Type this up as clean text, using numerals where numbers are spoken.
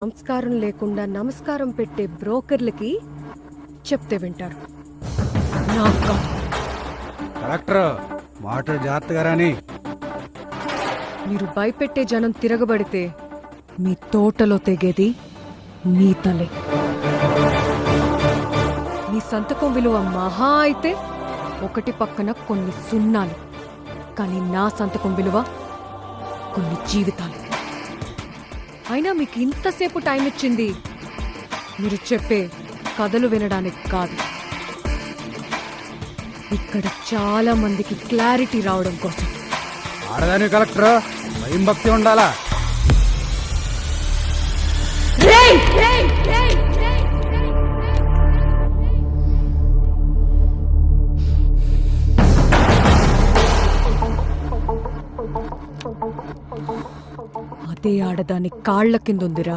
సంస్కారం లేకుండా నమస్కారం పెట్టే బ్రోకర్లకి చెప్తే వింటారు. నాకు కాదు. కలెక్టర్ మాటలు జాగ్రత్తగా రాని. మీరు భయపెట్టే జనం తిరగబడితే మీ తోటలో తెగేది మీ తలే. మీ సంతకం విలువ మహా అయితే ఒకటి పక్కన కొన్ని సున్నాలు, కానీ నా సంతకం విలువ కొన్ని జీవితాలు. అయినా మీకు ఇంతసేపు టైం ఇచ్చింది మీరు చెప్పే కథలు వినడానికి కాదు, ఇక్కడ చాలా మందికి క్లారిటీ రావడం కోసం. ఆడదాని కలెక్టర్ భయం భక్తి ఉండాలా? అదే ఆడదాని కాళ్ల కిందుందిరా.